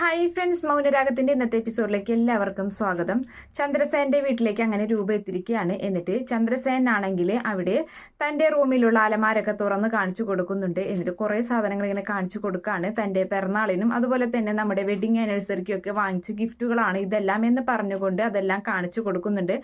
Hi friends, മൗനരാഗത്തിന്റെ ഇന്നത്തെ എപ്പിസോഡിലേക്ക് എല്ലാവർക്കും സ്വാഗതം. ചന്ദ്രസേന്റെ വീട്ടിലേക്ക് അങ്ങനെ രൂപ എത്തിയിരിക്കുകയാണ്. എന്നിട്ട് ചന്ദ്രസേൻ ആണെങ്കിൽ അവിടെ തന്റെ റൂമിലുള്ള അലമാരൊക്കെ തുറന്ന് കാണിച്ചു കൊടുക്കുന്നുണ്ട്. എന്നിട്ട് കുറെ സാധനങ്ങൾ ഇങ്ങനെ കാണിച്ചു കൊടുക്കുകയാണ്. തന്റെ പിറന്നാളിനും അതുപോലെ തന്നെ നമ്മുടെ വെഡിങ് ആനിവേഴ്സറിക്കും ഒക്കെ വാങ്ങിച്ച ഗിഫ്റ്റുകളാണ് ഇതെല്ലാം എന്ന് പറഞ്ഞുകൊണ്ട് അതെല്ലാം കാണിച്ചു കൊടുക്കുന്നുണ്ട്.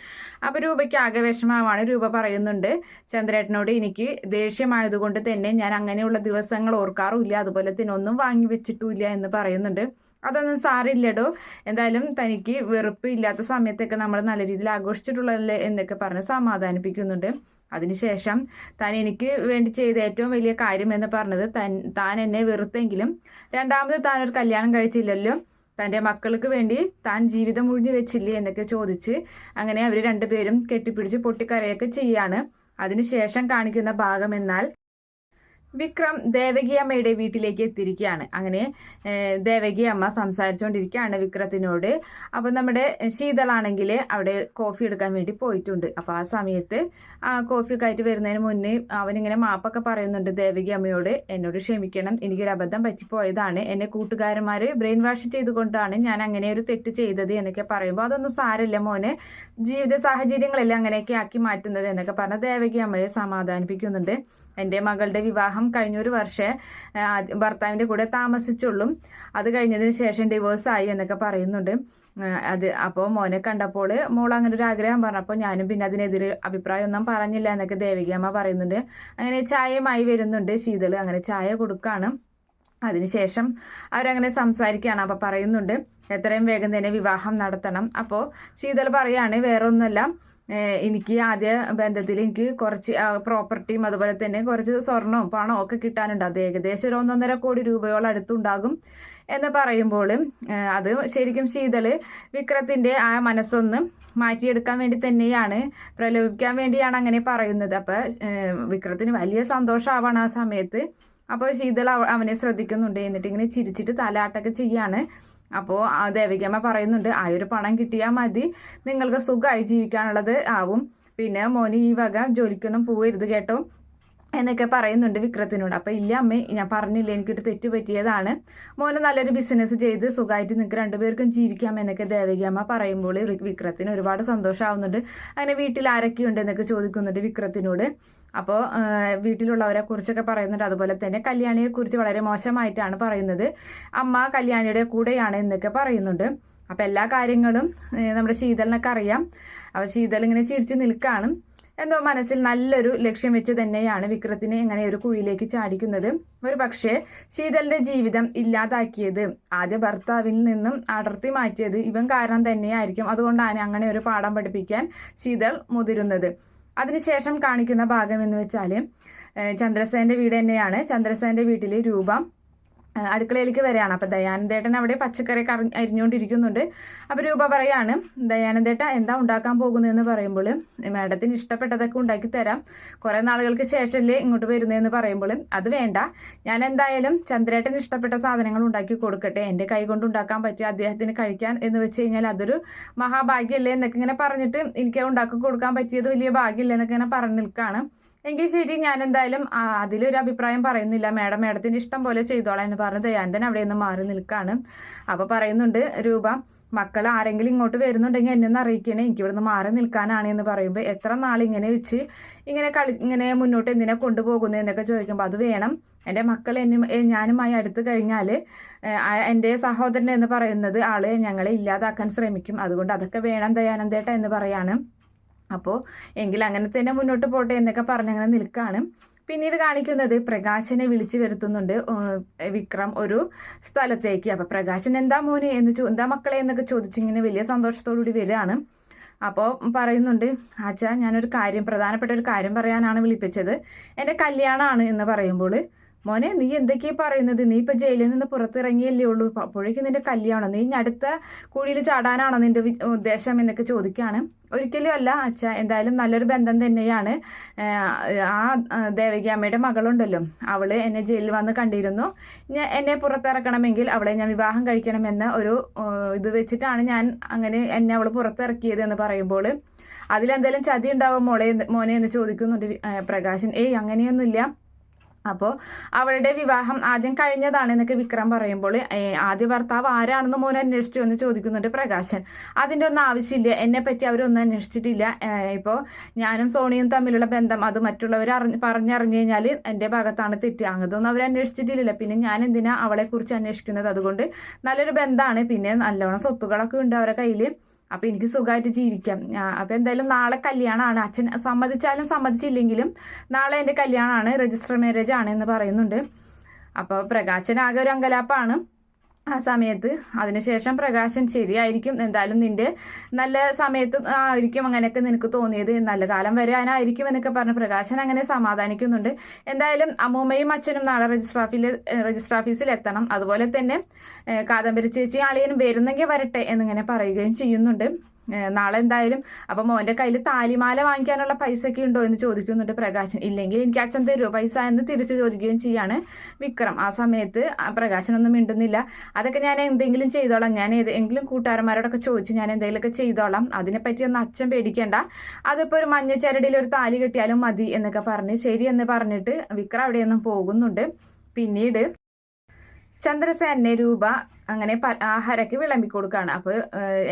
അപ്പൊ രൂപയ്ക്ക് ആകെ വിഷമമാണ്. രൂപ പറയുന്നുണ്ട് ചന്ദ്രേട്ടനോട്, എനിക്ക് ദേഷ്യമായതുകൊണ്ട് തന്നെ ഞാൻ അങ്ങനെയുള്ള ദിവസങ്ങൾ ഓർക്കാറുമില്ല, അതുപോലെ തന്നെ ഒന്നും വാങ്ങി വെച്ചിട്ടുമില്ല എന്ന് പറയുന്നുണ്ട്. അതൊന്നും സാറില്ലടോ, എന്തായാലും തനിക്ക് വെറുപ്പ് ഇല്ലാത്ത സമയത്തൊക്കെ നമ്മൾ നല്ല രീതിയിൽ ആഘോഷിച്ചിട്ടുള്ളതല്ലേ എന്നൊക്കെ പറഞ്ഞ് സമാധാനിപ്പിക്കുന്നുണ്ട്. അതിനുശേഷം താൻ എനിക്ക് വേണ്ടി ചെയ്ത ഏറ്റവും വലിയ കാര്യം എന്ന് പറഞ്ഞത് താൻ എന്നെ വെറുത്തെങ്കിലും രണ്ടാമത് താൻ ഒരു കല്യാണം കഴിച്ചില്ലല്ലോ, തൻ്റെ മക്കൾക്ക് വേണ്ടി താൻ ജീവിതം മുഴിഞ്ഞു വെച്ചില്ലേ എന്നൊക്കെ ചോദിച്ച് അങ്ങനെ അവർ രണ്ടുപേരും കെട്ടിപ്പിടിച്ച് പൊട്ടിക്കരയൊക്കെ ചെയ്യാണ്. അതിനുശേഷം കാണിക്കുന്ന ഭാഗം എന്നാൽ വിക്രം ദേവകി അമ്മയുടെ വീട്ടിലേക്ക് എത്തിയിരിക്കുകയാണ്. അങ്ങനെ ദേവകി അമ്മ സംസാരിച്ചുകൊണ്ടിരിക്കുകയാണ് വിക്രത്തിനോട്. അപ്പൊ നമ്മുടെ ശീതളാണെങ്കിൽ അവിടെ കോഫി എടുക്കാൻ വേണ്ടി പോയിട്ടുണ്ട്. അപ്പൊ ആ സമയത്ത് ആ കോഫി കയറ്റി വരുന്നതിന് മുന്നേ അവനിങ്ങനെ മാപ്പൊക്കെ പറയുന്നുണ്ട് ദേവകി അമ്മയോട്, എന്നോട് ക്ഷമിക്കണം, എനിക്കൊരു അബദ്ധം പറ്റിപ്പോയതാണ്, എന്നെ കൂട്ടുകാരന്മാര് ബ്രെയിൻ വാഷ് ചെയ്തുകൊണ്ടാണ് ഞാൻ അങ്ങനെ ഒരു തെറ്റ് ചെയ്തത് എന്നൊക്കെ പറയുമ്പോൾ അതൊന്നും സാരമില്ല മോനെ, ജീവിത സാഹചര്യങ്ങളെല്ലാം അങ്ങനെയൊക്കെ ആക്കി മാറ്റുന്നത് എന്നൊക്കെ പറഞ്ഞ് ദേവകി അമ്മയെ സമാധാനിപ്പിക്കുന്നുണ്ട്. എൻ്റെ മകളുടെ വിവാഹം കഴിഞ്ഞൊരു വർഷം ഭർത്താവിന്റെ കൂടെ താമസിച്ചുള്ളൂ, അത് കഴിഞ്ഞതിന് ശേഷം ഡിവോഴ്സ് ആയി എന്നൊക്കെ പറയുന്നുണ്ട്. അപ്പോൾ മോനെ കണ്ടപ്പോൾ മോൾ അങ്ങനെ ഒരു ആഗ്രഹം പറഞ്ഞപ്പോൾ ഞാനും പിന്നെ അതിനെതിരെ അഭിപ്രായം ഒന്നും പറഞ്ഞില്ല എന്നൊക്കെ ദേവകി അമ്മ പറയുന്നുണ്ട്. അങ്ങനെ ചായയുമായി വരുന്നുണ്ട് ശീതൾ, അങ്ങനെ ചായ കൊടുക്കാണ്. അതിനുശേഷം അവരങ്ങനെ സംസാരിക്കുകയാണ്. അപ്പൊ പറയുന്നുണ്ട് എത്രയും വേഗം തന്നെ വിവാഹം നടത്തണം. അപ്പോൾ ശീതൾ പറയാണ്, വേറെ ഒന്നുമല്ല, എനിക്ക് ആദ്യ ബന്ധത്തിൽ എനിക്ക് കുറച്ച് പ്രോപ്പർട്ടിയും അതുപോലെ തന്നെ കുറച്ച് സ്വർണവും പണവും ഒക്കെ കിട്ടാനുണ്ട്. അത് ഏകദേശം ഒരു 1.5 കോടി രൂപയോളം അടുത്തുണ്ടാകും എന്ന് പറയുമ്പോൾ അത് ശരിക്കും ശീതള് വിക്രത്തിന്റെ ആ മനസ്സൊന്ന് മാറ്റിയെടുക്കാൻ വേണ്ടി തന്നെയാണ്, പ്രലോഭിക്കാൻ വേണ്ടിയാണ് അങ്ങനെ പറയുന്നത്. അപ്പൊ വിക്രത്തിന് വലിയ സന്തോഷമാവാണ് ആ സമയത്ത്. അപ്പോൾ ശീതൾ അവനെ ശ്രദ്ധിക്കുന്നുണ്ട്. എന്നിട്ട് ഇങ്ങനെ ചിരിച്ചിട്ട് തലാട്ടൊക്കെ ചെയ്യാണ്. അപ്പോൾ ദേവികമ്മ പറയുന്നുണ്ട്, ആ ഒരു പണം കിട്ടിയാൽ മതി, നിങ്ങൾക്ക് സുഖമായി ജീവിക്കാനുള്ളത് ആവും, പിന്നെ മോന് ഈ വക ജോലിക്കൊന്നും പോവരുത് കേട്ടോ എന്നൊക്കെ പറയുന്നുണ്ട് വിക്രത്തിനോട്. അപ്പൊ ഇല്ല അമ്മേ, ഞാൻ പറഞ്ഞില്ല, എനിക്കൊരു തെറ്റ് പറ്റിയതാണ്, മോന് നല്ലൊരു ബിസിനസ് ചെയ്ത് സുഖമായിട്ട് നിങ്ങൾക്ക് രണ്ടുപേർക്കും ജീവിക്കാം എന്നൊക്കെ ദേവകിയമ്മ പറയുമ്പോൾ വിക്രത്തിന് ഒരുപാട് സന്തോഷമാവുന്നുണ്ട്. അങ്ങനെ വീട്ടിൽ ആരൊക്കെയുണ്ട് എന്നൊക്കെ ചോദിക്കുന്നുണ്ട് വിക്രത്തിനോട്. അപ്പോൾ വീട്ടിലുള്ളവരെ കുറിച്ചൊക്കെ പറയുന്നുണ്ട്. അതുപോലെ തന്നെ കല്യാണിയെ കുറിച്ച് വളരെ മോശമായിട്ടാണ് പറയുന്നത്, അമ്മ കല്യാണിയുടെ കൂടെയാണ് എന്നൊക്കെ പറയുന്നുണ്ട്. അപ്പൊ എല്ലാ കാര്യങ്ങളും നമ്മുടെ ശീതളിനൊക്കെ അറിയാം. അപ്പൊ ശീതൾ ഇങ്ങനെ ചിരിച്ചു നിൽക്കാണ്. എന്തോ മനസ്സിൽ നല്ലൊരു ലക്ഷ്യം വെച്ച് തന്നെയാണ് വിക്രത്തിനെ ഇങ്ങനെ ഒരു കുഴിയിലേക്ക് ചാടിക്കുന്നത്. ഒരു പക്ഷേ ശീതളിന്റെ ജീവിതം ഇല്ലാതാക്കിയത്, ആദ്യ ഭർത്താവിൽ നിന്നും അടർത്തി മാറ്റിയത് ഇവൻ കാരണം തന്നെയായിരിക്കും. അതുകൊണ്ടാണ് അങ്ങനെ ഒരു പാഠം പഠിപ്പിക്കാൻ ശീതൾ മുതിരുന്നത്. അതിനുശേഷം കാണിക്കുന്ന ഭാഗം എന്ന് വെച്ചാൽ ചന്ദ്രസേന്റെ വീട് തന്നെയാണ്. ചന്ദ്രസേന്റെ വീട്ടിൽ രൂപ അടുക്കളയിലേക്ക് വരികയാണ്. അപ്പൊ ദയാനന്ദേട്ടൻ അവിടെ പച്ചക്കറി അരിഞ്ഞുകൊണ്ടിരിക്കുന്നുണ്ട്. അപ്പൊ രൂപ പറയാണ്, ദയാനന്ദേട്ട എന്താ ഉണ്ടാക്കാൻ പോകുന്നതെന്ന് പറയുമ്പോൾ, മാഡത്തിന് ഇഷ്ടപ്പെട്ടതൊക്കെ ഉണ്ടാക്കി തരാം, കുറെ നാളുകൾക്ക് ശേഷമല്ലേ ഇങ്ങോട്ട് വരുന്നതെന്ന് പറയുമ്പോൾ, അത് വേണ്ട, ഞാൻ എന്തായാലും ചന്ദ്രേട്ടന് ഇഷ്ടപ്പെട്ട സാധനങ്ങൾ ഉണ്ടാക്കി കൊടുക്കട്ടെ, എന്റെ കൈ കൊണ്ട് ഉണ്ടാക്കാൻ പറ്റും അദ്ദേഹത്തിന് കഴിക്കാൻ എന്ന് വെച്ച് കഴിഞ്ഞാൽ അതൊരു മഹാഭാഗ്യല്ലേ എന്നൊക്കെ ഇങ്ങനെ പറഞ്ഞിട്ട് എനിക്ക് ഉണ്ടാക്കി കൊടുക്കാൻ പറ്റിയത് വലിയ ഭാഗ്യമില്ല എന്നൊക്കെ ഇങ്ങനെ പറഞ്ഞു നിൽക്കുകയാണ്. എങ്കിൽ ശരി, ഞാൻ എന്തായാലും അതിലൊരു അഭിപ്രായം പറയുന്നില്ല, മാഡത്തിന്റെ ഇഷ്ടം പോലെ ചെയ്തോളാം എന്ന് പറഞ്ഞ് ദയാനന്ദൻ അവിടെ നിന്ന് മാറി നിൽക്കാണ്. അപ്പൊ പറയുന്നുണ്ട് രൂപ, മക്കൾ ആരെങ്കിലും ഇങ്ങോട്ട് വരുന്നുണ്ടെങ്കിൽ എന്നെ ഒന്ന് അറിയിക്കണേ, എനിക്ക് ഇവിടുന്ന് മാറി നിൽക്കാനാണ് എന്ന് പറയുമ്പോൾ, എത്ര നാളിങ്ങനെ വെച്ച് ഇങ്ങനെ മുന്നോട്ട് എന്തിനാ കൊണ്ടുപോകുന്നത് എന്നൊക്കെ ചോദിക്കുമ്പോൾ, അത് വേണം, എൻ്റെ മക്കൾ ഞാനുമായി അടുത്ത് കഴിഞ്ഞാൽ എൻ്റെ സഹോദരൻ എന്ന് പറയുന്നത് ആള് ഞങ്ങളെ ഇല്ലാതാക്കാൻ ശ്രമിക്കും, അതുകൊണ്ട് അതൊക്കെ വേണം ദയാനന്ദേട്ട എന്ന് പറയാണ്. അപ്പോൾ എങ്കിൽ അങ്ങനെ തന്നെ മുന്നോട്ട് പോട്ടെ എന്നൊക്കെ പറഞ്ഞങ്ങനെ നിൽക്കാണ്. പിന്നീട് കാണിക്കുന്നത് പ്രകാശനെ വിളിച്ചു വരുത്തുന്നുണ്ട് വിക്രം ഒരു സ്ഥലത്തേക്ക്. അപ്പൊ പ്രകാശൻ എന്താ മോനെ എന്താ മക്കളെ എന്നൊക്കെ ചോദിച്ചിങ്ങനെ വലിയ സന്തോഷത്തോടുകൂടി വരികയാണ്. അപ്പോൾ പറയുന്നുണ്ട്, ആച്ചാ ഞാനൊരു പ്രധാനപ്പെട്ട ഒരു കാര്യം പറയാനാണ് വിളിപ്പിച്ചത്, എൻ്റെ കല്യാണമാണ് എന്ന് പറയുമ്പോൾ, മോനെ നീ എന്തൊക്കെയാ പറയുന്നത്, നീ ഇപ്പൊ ജയിലിൽ നിന്ന് പുറത്തിറങ്ങിയല്ലേ ഉള്ളൂ, അപ്പോഴേക്കും നിന്റെ കല്യാണം, നീ അടുത്ത കുഴിയിൽ ചാടാനാണോ നിന്റെ ഉദ്ദേശം എന്നൊക്കെ ചോദിക്കുകയാണ്. ഒരിക്കലും അല്ല അച്ഛ, എന്തായാലും നല്ലൊരു ബന്ധം തന്നെയാണ്. ആ ദേവകി അമ്മയുടെ മകളുണ്ടല്ലോ, അവള് എന്നെ ജയിലിൽ വന്ന് കണ്ടിരുന്നു, എന്നെ പുറത്തിറക്കണമെങ്കിൽ അവളെ ഞാൻ വിവാഹം കഴിക്കണമെന്ന ഒരു ഇത് വെച്ചിട്ടാണ് ഞാൻ അങ്ങനെ എന്നെ അവള് പുറത്തിറക്കിയത് എന്ന് പറയുമ്പോൾ, അതിലെന്തെങ്കിലും ചതി ഉണ്ടാവും മോനെ എന്ന് ചോദിക്കുന്നുണ്ട് പ്രകാശൻ. അങ്ങനെയൊന്നുമില്ല, അപ്പോൾ അവളുടെ വിവാഹം ആദ്യം കഴിഞ്ഞതാണ് എന്നൊക്കെ വിക്രം പറയുമ്പോൾ ആദ്യ ഭർത്താവ് ആരാണെന്ന് മോൻ അന്വേഷിച്ചു എന്ന് ചോദിക്കുന്നുണ്ട് പ്രകാശൻ. അതിൻ്റെ ഒന്നും ആവശ്യമില്ല, എന്നെ പറ്റി അവരൊന്നും അന്വേഷിച്ചിട്ടില്ല. ഇപ്പോൾ ഞാനും സോണിയും തമ്മിലുള്ള ബന്ധം അത് മറ്റുള്ളവർ പറഞ്ഞറിഞ്ഞു കഴിഞ്ഞാൽ എൻ്റെ ഭാഗത്താണ് തെറ്റ്, അങ്ങനത്തൊന്നും അവർ അന്വേഷിച്ചിട്ടില്ല. പിന്നെ ഞാൻ എന്തിനാ അവളെക്കുറിച്ച് അന്വേഷിക്കുന്നത്? അതുകൊണ്ട് നല്ലൊരു ബന്ധമാണ്, പിന്നെ നല്ലോണം സ്വത്തുകളൊക്കെ ഉണ്ട് അവരുടെ കയ്യിൽ, അപ്പം എനിക്ക് സുഖമായിട്ട് ജീവിക്കാം. അപ്പം എന്തായാലും നാളെ കല്യാണമാണ്, അച്ഛൻ സമ്മതിച്ചാലും സമ്മതിച്ചില്ലെങ്കിലും നാളെ എൻ്റെ കല്യാണമാണ്, രജിസ്റ്റർ മാരേജ് ആണ് എന്ന് പറയുന്നുണ്ട്. അപ്പോൾ പ്രകാശനാകെ ഒരു അങ്കലാപ്പാണ് ആ സമയത്ത്. അതിനുശേഷം പ്രകാശൻ ശരിയായിരിക്കും, എന്തായാലും നിന്റെ നല്ല സമയത്ത് ആയിരിക്കും അങ്ങനെയൊക്കെ നിനക്ക് തോന്നിയത്, നല്ല കാലം വരാനായിരിക്കും എന്നൊക്കെ പറഞ്ഞ് പ്രകാശൻ അങ്ങനെ സമാധാനിക്കുന്നുണ്ട്. എന്തായാലും അമ്മൂമ്മയും അച്ഛനും നാളെ രജിസ്റ്റർ ഓഫീസിൽ എത്തണം. അതുപോലെ തന്നെ കാദംബരി ചേച്ചി അളിയനും വരുന്നെങ്കിൽ വരട്ടെ എന്നിങ്ങനെ പറയുകയും ചെയ്യുന്നുണ്ട്. നാളെ എന്തായാലും അപ്പം മോൻ്റെ കയ്യിൽ താലിമാല വാങ്ങിക്കാനുള്ള പൈസ ഒക്കെ ഉണ്ടോ എന്ന് ചോദിക്കുന്നുണ്ട് പ്രകാശൻ. ഇല്ലെങ്കിൽ എനിക്ക് അച്ഛൻ തരുമോ പൈസ എന്ന് തിരിച്ചു ചോദിക്കുകയും ചെയ്യാണ് വിക്രം. ആ സമയത്ത് പ്രകാശനൊന്നും മിണ്ടുന്നില്ല. അതൊക്കെ ഞാൻ എന്തെങ്കിലും ചെയ്തോളാം, ഞാൻ ഏതെങ്കിലും കൂട്ടുകാരന്മാരോടൊക്കെ ചോദിച്ച് ഞാൻ എന്തെങ്കിലുമൊക്കെ ചെയ്തോളാം, അതിനെപ്പറ്റി ഒന്നും അച്ഛൻ പേടിക്കേണ്ട, അതിപ്പോൾ ഒരു മഞ്ഞച്ചരടിയിൽ ഒരു താലി കെട്ടിയാലും മതി എന്നൊക്കെ പറഞ്ഞ് ശരി എന്ന് പറഞ്ഞിട്ട് വിക്രം അവിടെ നിന്നും പോകുന്നുണ്ട്. പിന്നീട് ചന്ദ്രസേനെ രൂപ അങ്ങനെ ആഹാരമൊക്കെ വിളമ്പി കൊടുക്കുകയാണ്. അപ്പോൾ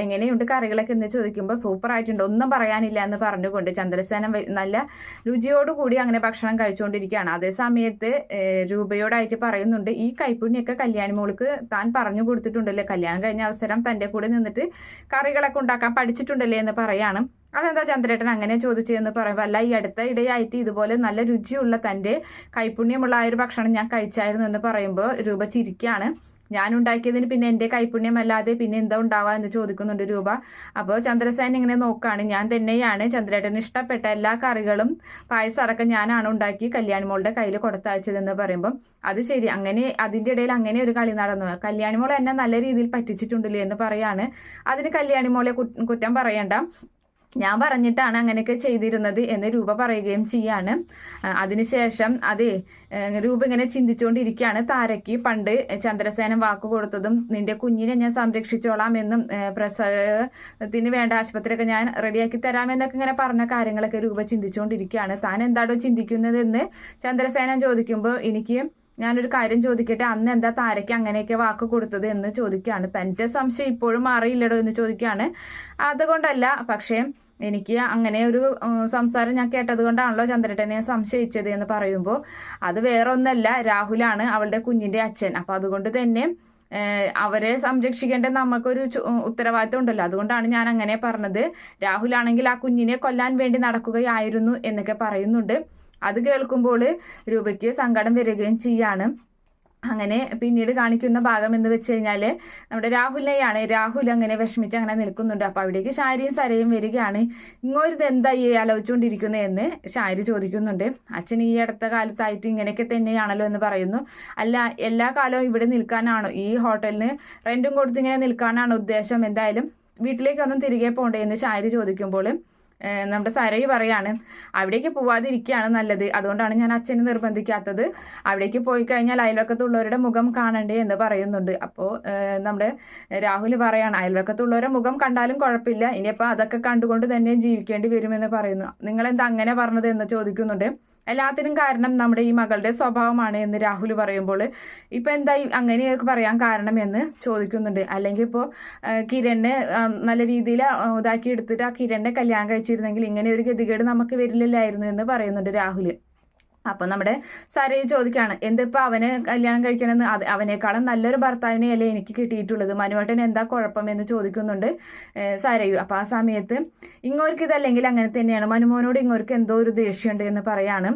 എങ്ങനെയുണ്ട് കറികളൊക്കെ എന്ന് ചോദിക്കുമ്പോൾ സൂപ്പർ ആയിട്ടുണ്ട്, ഒന്നും പറയാനില്ല എന്ന് പറഞ്ഞുകൊണ്ട് ചന്ദ്രസേന നല്ല രുചിയോടുകൂടി അങ്ങനെ ഭക്ഷണം കഴിച്ചുകൊണ്ടിരിക്കുകയാണ്. അതേ സമയത്ത് രൂപയോടായിട്ട് പറയുന്നുണ്ട്, ഈ കൈപ്പുണ്യൊക്കെ കല്യാണി മോൾക്ക് താൻ പറഞ്ഞു കൊടുത്തിട്ടുണ്ടല്ലേ, കല്യാണം കഴിഞ്ഞ അവസരം തൻ്റെ കൂടെ നിന്നിട്ട് കറികളൊക്കെ ഉണ്ടാക്കാൻ പഠിച്ചിട്ടുണ്ടല്ലേ എന്ന് പറയാണ്. അതെന്താ ചന്ദ്രേട്ടൻ അങ്ങനെ ചോദിച്ചതെന്ന് പറയുമ്പോൾ, അല്ല ഈ അടുത്ത ഇടയായിട്ട് ഇതുപോലെ നല്ല രുചിയുള്ള തൻ്റെ കൈപ്പുണ്യമുള്ള ആ ഒരു ഭക്ഷണം ഞാൻ കഴിച്ചായിരുന്നു എന്ന് പറയുമ്പോൾ രൂപ ചിരിക്കുകയാണ്. ഞാൻ ഉണ്ടാക്കിയതിന് പിന്നെ എൻ്റെ കൈപ്പുണ്യമല്ലാതെ പിന്നെ എന്താ ഉണ്ടാവുക എന്ന് ചോദിക്കുന്നുണ്ട് രൂപ. അപ്പോൾ ചന്ദ്രസേന ഇങ്ങനെ നോക്കുകയാണ്, ഞാൻ തന്നെയാണ് ചന്ദ്രേട്ടന് ഇഷ്ടപ്പെട്ട എല്ലാ കറികളും പായസം അടക്കം ഞാനാണ് ഉണ്ടാക്കി കല്യാണിമോളുടെ കയ്യിൽ കൊടുത്തയച്ചതെന്ന് പറയുമ്പം അത് ശരി, അങ്ങനെ അതിൻ്റെ ഇടയിൽ അങ്ങനെ ഒരു കളി നടന്നു, കല്യാണിമോൾ എന്നെ നല്ല രീതിയിൽ പറ്റിച്ചിട്ടുണ്ടല്ലേ എന്ന് പറയാണ്. അതിന് കല്യാണിമോളെ കുറ്റം പറയണ്ട, ഞാൻ പറഞ്ഞിട്ടാണ് അങ്ങനെയൊക്കെ ചെയ്തിരുന്നത് എന്ന് രൂപ പറയുകയും ചെയ്യാണ്. അതിനുശേഷം അതെ രൂപ ഇങ്ങനെ ചിന്തിച്ചുകൊണ്ടിരിക്കുകയാണ്, താരയ്ക്ക് പണ്ട് ചന്ദ്രസേനൻ വാക്ക് കൊടുത്തതും നിന്റെ കുഞ്ഞിനെ ഞാൻ സംരക്ഷിച്ചോളാം എന്നും പ്രസവത്തിന് വേണ്ട ആശുപത്രിയൊക്കെ ഞാൻ റെഡിയാക്കി തരാമെന്നൊക്കെ ഇങ്ങനെ പറഞ്ഞ കാര്യങ്ങളൊക്കെ രൂപ ചിന്തിച്ചുകൊണ്ടിരിക്കുകയാണ്. താൻ എന്താണോ ചിന്തിക്കുന്നതെന്ന് ചന്ദ്രസേനൻ ചോദിക്കുമ്പോൾ ഞാനൊരു കാര്യം ചോദിക്കട്ടെ, അന്ന് എന്താ താരയ്ക്ക് അങ്ങനെയൊക്കെ വാക്ക് കൊടുത്തത് എന്ന് ചോദിക്കുകയാണ്. തൻ്റെ സംശയം ഇപ്പോഴും മാറിയില്ലടോ എന്ന് ചോദിക്കുകയാണ്. അതുകൊണ്ടല്ല, പക്ഷേ എനിക്ക് അങ്ങനെ ഒരു സംസാരം ഞാൻ കേട്ടത് കൊണ്ടാണല്ലോ ചന്ദ്രേട്ടനെ സംശയിച്ചത് എന്ന് പറയുമ്പോൾ അത് വേറെ ഒന്നല്ല, രാഹുലാണ് അവളുടെ കുഞ്ഞിൻ്റെ അച്ഛൻ. അപ്പം അതുകൊണ്ട് തന്നെ അവരെ സംരക്ഷിക്കേണ്ട നമുക്കൊരു ഉത്തരവാദിത്വം ഉണ്ടല്ലോ, അതുകൊണ്ടാണ് ഞാൻ അങ്ങനെ പറഞ്ഞത്. രാഹുലാണെങ്കിൽ ആ കുഞ്ഞിനെ കൊല്ലാൻ വേണ്ടി നടക്കുകയായിരുന്നു എന്നൊക്കെ പറയുന്നുണ്ട്. അത് കേൾക്കുമ്പോൾ രൂപയ്ക്ക് സങ്കടം വരികയും ചെയ്യാണ്. അങ്ങനെ പിന്നീട് കാണിക്കുന്ന ഭാഗം എന്ന് വെച്ച് കഴിഞ്ഞാൽ നമ്മുടെ രാഹുലിനെയാണ്. രാഹുൽ അങ്ങനെ വിഷമിച്ച് അങ്ങനെ നിൽക്കുന്നുണ്ട്. അപ്പോൾ അവിടേക്ക് ഷാരിയും സരയും വരികയാണ്. ഇങ്ങോരിത് എന്താ ഈ ആലോചിച്ചുകൊണ്ടിരിക്കുന്നത് എന്ന് ഷാരി ചോദിക്കുന്നുണ്ട്. അച്ഛൻ ഈ അടുത്ത കാലത്തായിട്ട് ഇങ്ങനെയൊക്കെ തന്നെയാണല്ലോ എന്ന് പറയുന്നു. അല്ല, എല്ലാ കാലവും ഇവിടെ നിൽക്കാനാണോ, ഈ ഹോട്ടലിന് റെന്റും കൊടുത്ത് ഇങ്ങനെ നിൽക്കാനാണോ ഉദ്ദേശം? എന്തായാലും വീട്ടിലേക്കൊന്നും തിരികെ പോകണ്ടേ എന്ന് ഷാരി ചോദിക്കുമ്പോൾ നമ്മുടെ സരയ് പറയാണ്, അവിടേക്ക് പോവാതിരിക്കുകയാണ് നല്ലത്, അതുകൊണ്ടാണ് ഞാൻ അച്ഛനെ നിർബന്ധിക്കാത്തത്, അവിടേക്ക് പോയി കഴിഞ്ഞാൽ അയൽവക്കത്തുള്ളവരുടെ മുഖം കാണണ്ടേ എന്ന് പറയുന്നുണ്ട്. അപ്പോൾ നമ്മുടെ രാഹുൽ പറയാണ്, അയൽവക്കത്തുള്ളവരുടെ മുഖം കണ്ടാലും കുഴപ്പമില്ല, ഇനിയിപ്പോൾ അതൊക്കെ കണ്ടുകൊണ്ട് തന്നെ ജീവിക്കേണ്ടി വരുമെന്ന് പറയുന്നു. നിങ്ങളെന്താ അങ്ങനെ പറഞ്ഞത് എന്ന് ചോദിക്കുന്നുണ്ട്. എല്ലാത്തിനും കാരണം നമ്മുടെ ഈ മകളുടെ സ്വഭാവമാണ് എന്ന് രാഹുൽ പറയുമ്പോൾ ഇപ്പം എന്താ അങ്ങനെയൊക്കെ പറയാൻ കാരണം എന്ന് ചോദിക്കുന്നുണ്ട്. അല്ലെങ്കിൽ ഇപ്പോൾ കിരണ് നല്ല രീതിയിൽ ഇതാക്കി എടുത്തിട്ട് ആ കിരണിനെ കല്യാണം കഴിച്ചിരുന്നെങ്കിൽ ഇങ്ങനെ ഒരു ഗതികേട് നമുക്ക് വരില്ലായിരുന്നു എന്ന് പറയുന്നുണ്ട് രാഹുൽ. അപ്പം നമ്മുടെ സരയ് ചോദിക്കുകയാണ്, എന്തിപ്പോൾ അവന് കല്യാണം കഴിക്കണമെന്ന്, അവനേക്കാളും നല്ലൊരു ഭർത്താവിനെയല്ലേ എനിക്ക് കിട്ടിയിട്ടുള്ളത്, മനുവേട്ടൻ എന്താ കുഴപ്പം എന്ന് ചോദിക്കുന്നുണ്ട് സരയു. അപ്പം ആ സമയത്ത് ഇങ്ങോർക്ക് ഇതല്ലെങ്കിൽ അങ്ങനെ തന്നെയാണ്, മനുമോനോട് ഇങ്ങോർക്ക് എന്തോ ഒരു ദേഷ്യമുണ്ട് എന്ന് പറയാണ്.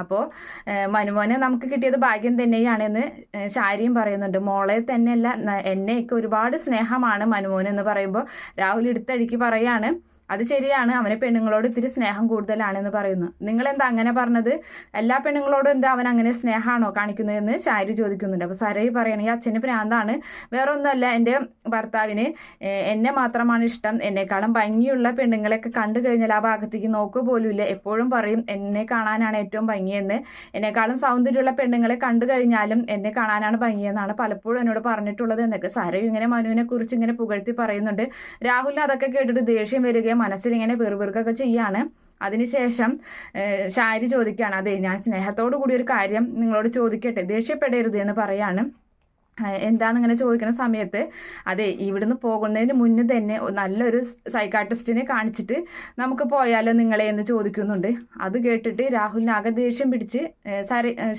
അപ്പോൾ മനുമോനെ നമുക്ക് കിട്ടിയത് ഭാഗ്യം തന്നെയാണെന്ന് ഷാരിയും പറയുന്നുണ്ട്. മോളെ തന്നെയല്ല എന്നെയൊക്കെ ഒരുപാട് സ്നേഹമാണ് മനുമോൻ എന്ന് പറയുമ്പോൾ രാഹുൽ എടുത്തടിക്ക് പറയാണ്, അത് ശരിയാണ്, അവനെ പെണ്ണുങ്ങളോട് ഇത്തിരി സ്നേഹം കൂടുതലാണെന്ന് പറയുന്നു. നിങ്ങളെന്താ അങ്ങനെ പറഞ്ഞത്, എല്ലാ പെണ്ണുങ്ങളോടും എന്താ അവൻ അങ്ങനെ സ്നേഹമാണോ കാണിക്കുന്നതെന്ന് ഷാരി ചോദിക്കുന്നുണ്ട്. അപ്പോൾ സരയ് പറയണെങ്കിൽ അച്ഛന് ഭ്രാന്താണ്, വേറെ ഒന്നുമല്ല, എൻ്റെ ഭർത്താവിന് എന്നെ മാത്രമാണ് ഇഷ്ടം, എന്നെക്കാളും ഭംഗിയുള്ള പെണ്ണുങ്ങളെയൊക്കെ കണ്ടു കഴിഞ്ഞാൽ ആ ഭാഗത്തേക്ക് നോക്കുക പോലുമില്ല, എപ്പോഴും പറയും എന്നെ കാണാനാണ് ഏറ്റവും ഭംഗിയെന്ന്, എന്നെക്കാളും സൗന്ദര്യമുള്ള പെണ്ണുങ്ങളെ കണ്ടു കഴിഞ്ഞാലും എന്നെ കാണാനാണ് ഭംഗിയെന്നാണ് പലപ്പോഴും എന്നോട് പറഞ്ഞിട്ടുള്ളത് എന്നൊക്കെ സരയ് ഇങ്ങനെ മനുവിനെ കുറിച്ച് ഇങ്ങനെ പുകഴ്ത്തി പറയുന്നുണ്ട്. രാഹുലിന് അതൊക്കെ കേട്ടിട്ട് ദേഷ്യം വരികയും മനസ്സിലിങ്ങനെ വെറുവെറുക്കൊക്കെ ചെയ്യാണ്. അതിനുശേഷം ഷാരി ചോദിക്കുകയാണ്, അതെ ഞാൻ സ്നേഹത്തോടു കൂടി ഒരു കാര്യം നിങ്ങളോട് ചോദിക്കട്ടെ, ദേഷ്യപ്പെടരുത് എന്ന് പറയാണ്. എന്താന്നിങ്ങനെ ചോദിക്കുന്ന സമയത്ത് അതെ ഇവിടുന്ന് പോകുന്നതിന് മുന്നേ തന്നെ നല്ലൊരു സൈക്കാട്രിസ്റ്റിനെ കാണിച്ചിട്ട് നമുക്ക് പോയാലോ നിങ്ങളെ എന്ന് ചോദിക്കുന്നുണ്ട്. അത് കേട്ടിട്ട് രാഹുലിന് ആകെ ദേഷ്യം പിടിച്ച്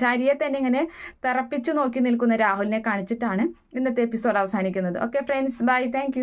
ശാരിയെ തന്നെ ഇങ്ങനെ തറപ്പിച്ചു നോക്കി നിൽക്കുന്ന രാഹുലിനെ കാണിച്ചിട്ടാണ് ഇന്നത്തെ എപ്പിസോഡ് അവസാനിക്കുന്നത്. Okay friends, by, thank